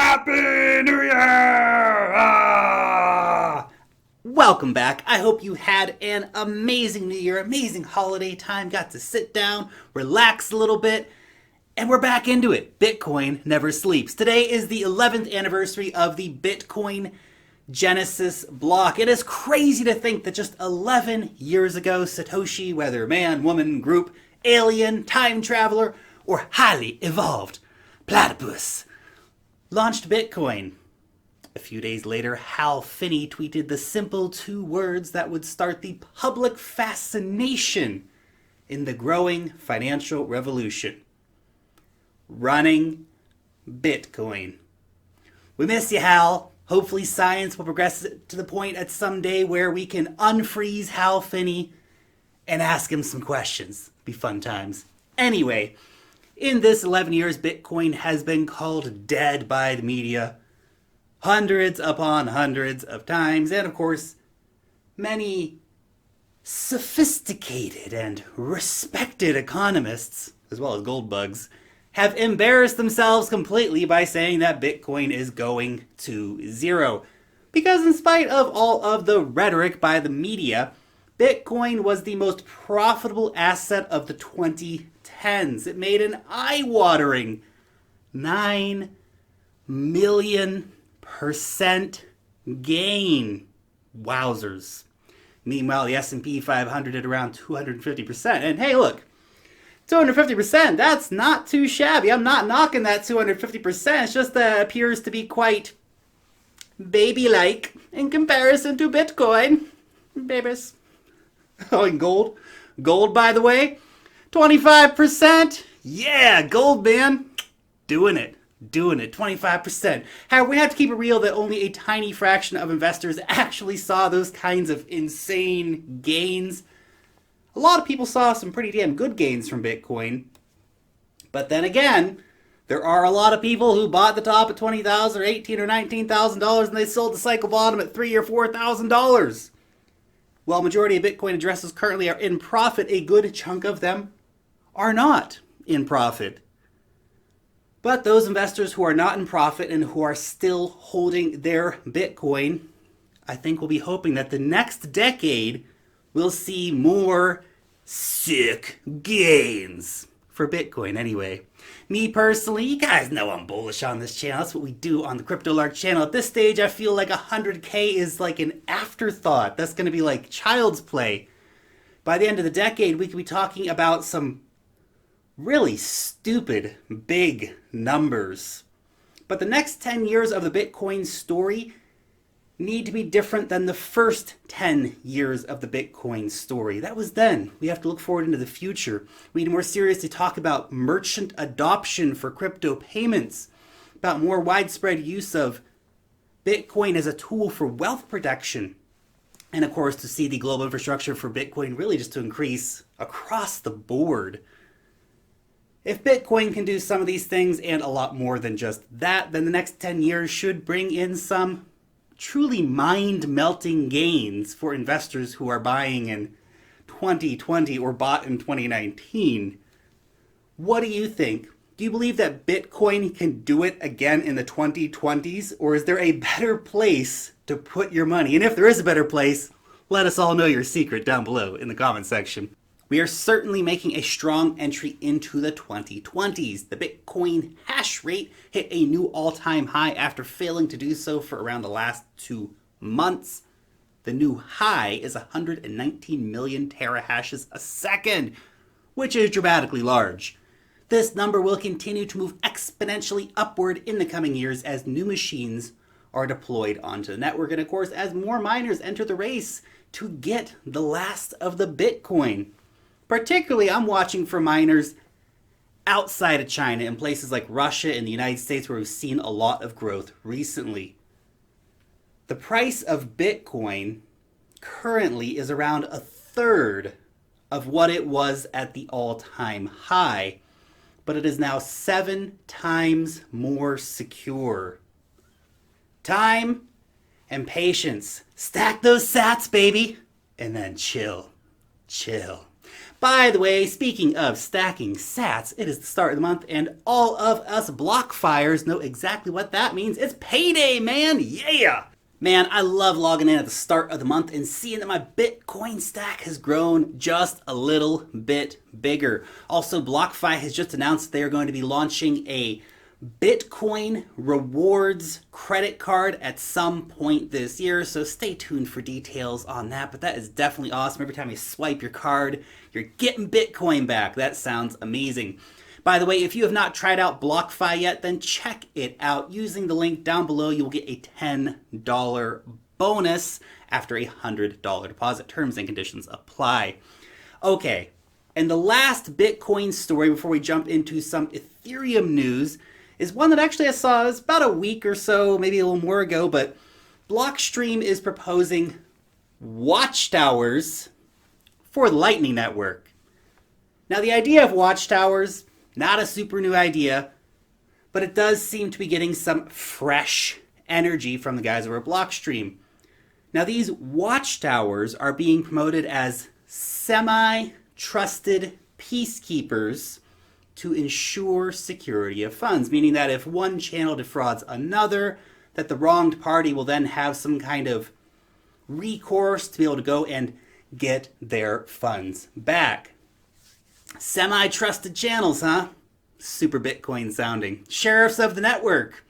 Happy New Year! Welcome back. I hope you had an amazing New Year, amazing holiday time, got to sit down, relax a little bit, and we're back into it. Bitcoin never sleeps. Today is the 11th anniversary of the Bitcoin Genesis block. It is crazy to think that just 11 years ago, Satoshi, whether man, woman, group, alien, time traveler, or highly evolved platypus, launched Bitcoin. A few days later, Hal Finney tweeted the simple two words that would start the public fascination in the growing financial revolution: running Bitcoin. We miss you, Hal. Hopefully science will progress to the point at some day where we can unfreeze Hal Finney and ask him some questions. Be fun times. Anyway, in this 11 years, Bitcoin has been called dead by the media hundreds upon hundreds of times, and of course, many sophisticated and respected economists, as well as gold bugs, have embarrassed themselves completely by saying that Bitcoin is going to zero. Because in spite of all of the rhetoric by the media, Bitcoin was the most profitable asset of the 2010s. It made an eye-watering 9 million % gain. Wowzers. Meanwhile, the S&P 500 at around 250%. And hey, look, 250%, that's not too shabby. I'm not knocking that 250%. It's just that it appears to be quite baby-like in comparison to Bitcoin. Babies. Oh, and gold. Gold, by the way, 25%. Yeah, gold, man. Doing it. 25%. However, we have to keep it real that only a tiny fraction of investors actually saw those kinds of insane gains. A lot of people saw some pretty damn good gains from Bitcoin. But then again, there are a lot of people who bought the top at $20,000 or $18,000 or $19,000 and they sold the cycle bottom at $3,000 or $4,000. While majority of Bitcoin addresses currently are in profit, a good chunk of them are not in profit. But those investors who are not in profit and who are still holding their Bitcoin, I think will be hoping that the next decade will see more sick gains for Bitcoin anyway. Me personally, you guys know I'm bullish on this channel. That's what we do on the cryptolark channel. At this stage, I feel like 100K is like an afterthought. That's going to be like child's play. By the end of the decade, we could be talking about some really stupid big numbers. But the next 10 years of the Bitcoin story need to be different than the first 10 years of the Bitcoin story. That was then. We have to look forward into the future. We need to more seriously talk about merchant adoption for crypto payments, about more widespread use of Bitcoin as a tool for wealth protection, and of course to see the global infrastructure for Bitcoin really just to increase across the board. If Bitcoin can do some of these things and a lot more than just that, then the next 10 years should bring in some truly mind-melting gains for investors who are buying in 2020 or bought in 2019. What do you think? Do you believe that Bitcoin can do it again in the 2020s? Or is there a better place to put your money? And if there is a better place, let us all know your secret down below in the comment section. We are certainly making a strong entry into the 2020s. The Bitcoin hash rate hit a new all-time high after failing to do so for around the last 2 months. The new high is 119 million terahashes a second, which is dramatically large. This number will continue to move exponentially upward in the coming years as new machines are deployed onto the network, and of course as more miners enter the race to get the last of the Bitcoin. Particularly, I'm watching for miners outside of China in places like Russia and the United States where we've seen a lot of growth recently. The price of Bitcoin currently is around a third of what it was at the all-time high, but it is now 7 times more secure. Time and patience. Stack those sats, baby, and then chill. By the way, speaking of stacking sats, it is the start of the month, and all of us block fires know exactly what that means. It's payday, man! Yeah! Man, I love logging in at the start of the month and seeing that my Bitcoin stack has grown just a little bit bigger. Also, BlockFi has just announced they are going to be launching a Bitcoin rewards credit card at some point this year, so stay tuned for details on that, but that is definitely awesome. Every time you swipe your card, you're getting Bitcoin back. That sounds amazing. By the way, if you have not tried out BlockFi yet, then check it out. Using the link down below, you will get a $10 bonus after a $100 deposit. Terms and conditions apply. Okay, and the last Bitcoin story before we jump into some Ethereum news is one that actually I saw is about a week or so, maybe a little more ago, but Blockstream is proposing watchtowers for the Lightning Network. Now, the idea of watchtowers, not a super new idea, but it does seem to be getting some fresh energy from the guys over at Blockstream. Now, these watchtowers are being promoted as semi-trusted peacekeepers to ensure security of funds, meaning that if one channel defrauds another, that the wronged party will then have some kind of recourse to be able to go and get their funds back. Semi-trusted channels, huh? Super Bitcoin sounding. Sheriffs of the network.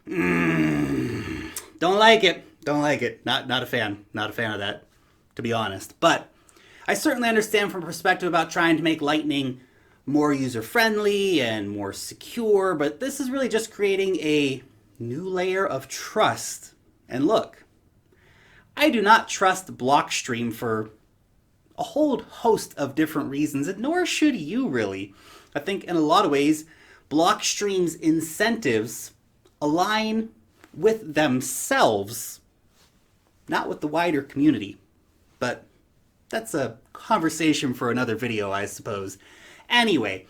Don't like it. Don't like it. Not a fan. Not a fan of that, to be honest. But I certainly understand from a perspective about trying to make Lightning more user-friendly and more secure, but this is really just creating a new layer of trust. And look, I do not trust Blockstream for a whole host of different reasons, and nor should you really. I think in a lot of ways, Blockstream's incentives align with themselves, not with the wider community. But that's a conversation for another video, I suppose. Anyway,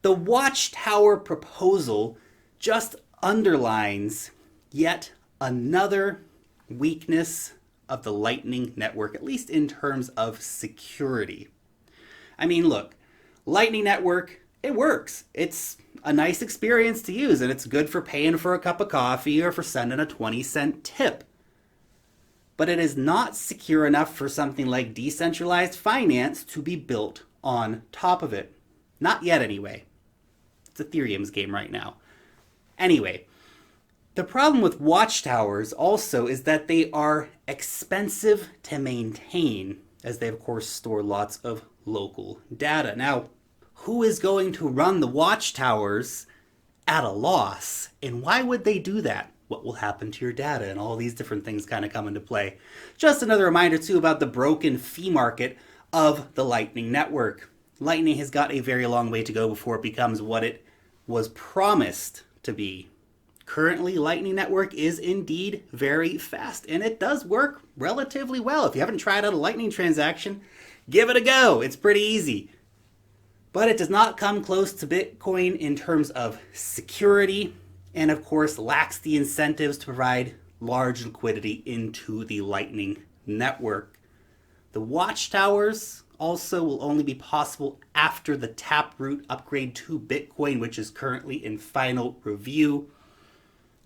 the Watchtower proposal just underlines yet another weakness of the Lightning Network, at least in terms of security. I mean, look, Lightning Network, it works. It's a nice experience to use, and it's good for paying for a cup of coffee or for sending a 20-cent tip. But it is not secure enough for something like decentralized finance to be built on top of it. Not yet, anyway. It's Ethereum's game right now. Anyway, the problem with watchtowers also is that they are expensive to maintain, as they of course store lots of local data. Now, who is going to run the watchtowers at a loss? And why would they do that? What will happen to your data? And all these different things kind of come into play. Just another reminder too about the broken fee market of the Lightning Network. Lightning has got a very long way to go before it becomes what it was promised to be. Currently, Lightning Network is indeed very fast, and it does work relatively well. If you haven't tried out a Lightning transaction, give it a go. It's pretty easy. But it does not come close to Bitcoin in terms of security, and of course lacks the incentives to provide large liquidity into the Lightning Network. The watchtowers also will only be possible after the Taproot upgrade to Bitcoin, which is currently in final review.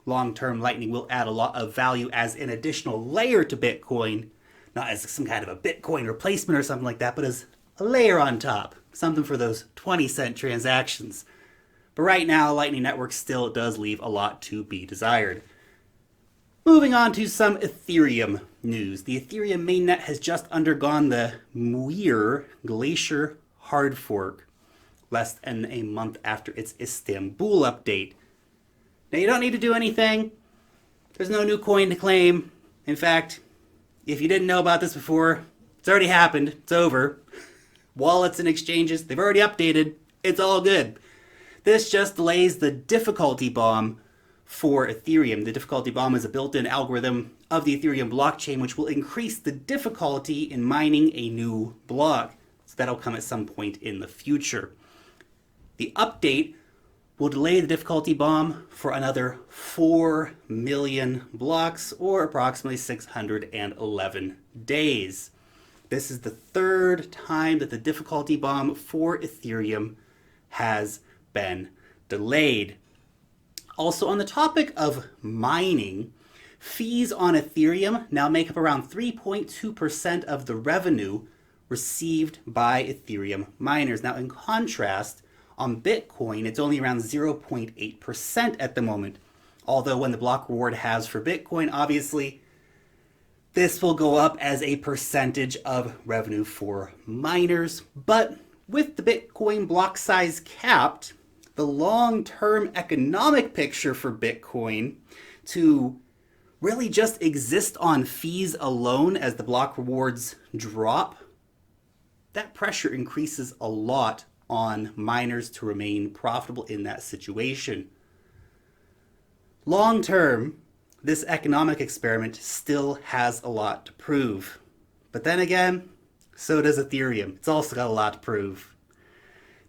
Long-term, Lightning will add a lot of value as an additional layer to Bitcoin, not as some kind of a Bitcoin replacement or something like that, but as a layer on top, something for those 20-cent transactions. But right now, Lightning Network still does leave a lot to be desired. Moving on to some Ethereum news. The Ethereum mainnet has just undergone the Muir Glacier hard fork, less than a month after its Istanbul update. Now, you don't need to do anything. There's no new coin to claim. In fact, if you didn't know about this before, it's already happened. It's over. Wallets and exchanges, they've already updated. It's all good. This just delays the difficulty bomb for Ethereum. The difficulty bomb is a built-in algorithm of the Ethereum blockchain which will increase the difficulty in mining a new block. So that'll come at some point in the future. The update will delay the difficulty bomb for another 4 million blocks, or approximately 611 days. This is the third time that the difficulty bomb for Ethereum has been delayed. Also, on the topic of mining, fees on Ethereum now make up around 3.2% of the revenue received by Ethereum miners. Now, in contrast, on Bitcoin, it's only around 0.8% at the moment. Although when the block reward halves for Bitcoin, obviously, this will go up as a percentage of revenue for miners. But with the Bitcoin block size capped, the long-term economic picture for Bitcoin to really just exist on fees alone as the block rewards drop, that pressure increases a lot on miners to remain profitable in that situation. Long term, this economic experiment still has a lot to prove. But then again, so does Ethereum. It's also got a lot to prove.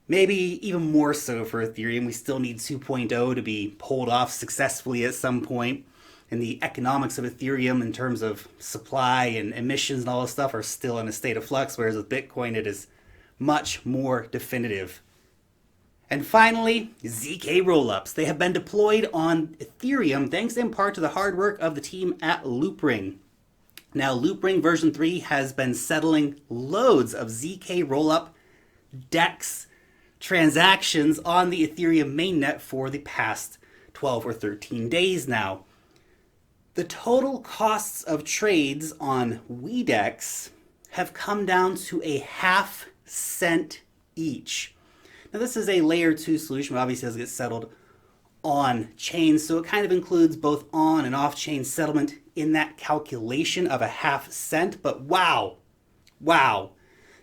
Maybe even more so for Ethereum. We still need 2.0 to be pulled off successfully at some point. And the economics of Ethereum in terms of supply and emissions and all this stuff are still in a state of flux, whereas with Bitcoin it is much more definitive. And finally, ZK rollups. They have been deployed on Ethereum thanks in part to the hard work of the team at Loopring. Now, Loopring version 3 has been settling loads of ZK rollup DEX transactions on the Ethereum mainnet for the past 12 or 13 days now. The total costs of trades on WeDEX have come down to a half cent each. Now, this is a layer 2 solution, but obviously has to get settled on chain, so it kind of includes both on and off chain settlement in that calculation of a half cent. But wow,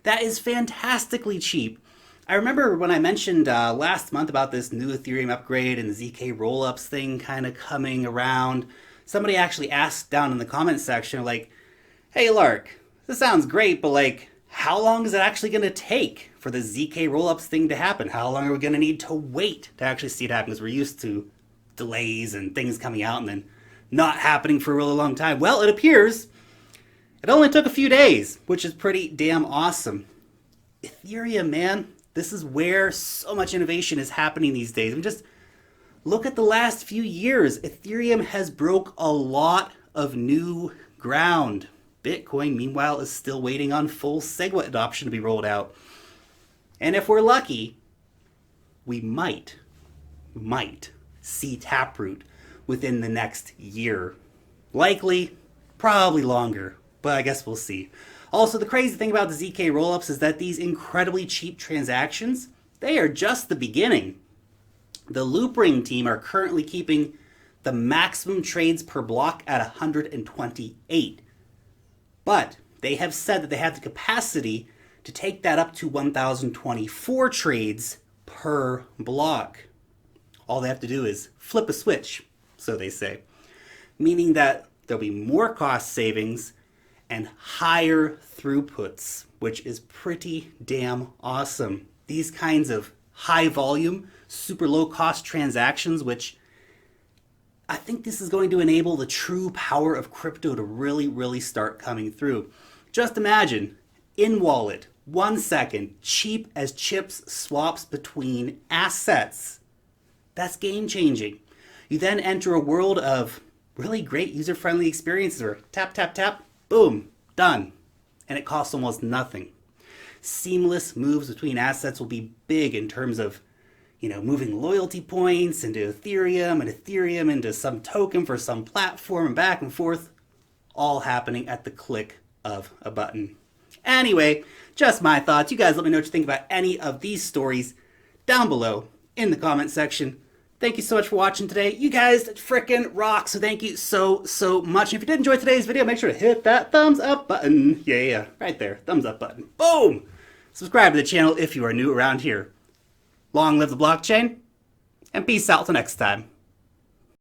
that is fantastically cheap. I remember when I mentioned last month about this new Ethereum upgrade and the ZK rollups thing kind of coming around, somebody actually asked down in the comments section, like, hey Lark, this sounds great, but like, how long is it actually going to take for the ZK rollups thing to happen? How long are we going to need to wait to actually see it happen? Because we're used to delays and things coming out and then not happening for a really long time. Well, it appears it only took a few days, which is pretty damn awesome. Ethereum, man, this is where so much innovation is happening these days. I mean, just look at the last few years. Ethereum has broke a lot of new ground. Bitcoin, meanwhile, is still waiting on full SegWit adoption to be rolled out. And if we're lucky, we might see Taproot within the next year. Likely, probably longer, but I guess we'll see. Also, the crazy thing about the ZK rollups is that these incredibly cheap transactions, they are just the beginning. The Loopring team are currently keeping the maximum trades per block at 128. But they have said that they have the capacity to take that up to 1,024 trades per block. All they have to do is flip a switch, so they say. Meaning that there'll be more cost savings and higher throughputs, which is pretty damn awesome. These kinds of high volume, super low cost transactions, which I think this is going to enable the true power of crypto to really start coming through. Just imagine, in-wallet, 1 second, cheap as chips swaps between assets. That's game changing. You then enter a world of really great user-friendly experiences where tap, tap, tap, boom, done. And it costs almost nothing. Seamless moves between assets will be big in terms of moving loyalty points into Ethereum and Ethereum into some token for some platform and back and forth, all happening at the click of a button. Anyway, just my thoughts. You guys let me know what you think about any of these stories down below in the comment section. Thank you so much for watching today. You guys frickin' rock, so thank you so much. And if you did enjoy today's video, make sure to hit that thumbs up button. Yeah, right there, thumbs up button. Boom! Subscribe to the channel if you are new around here. Long live the blockchain, and peace out till next time.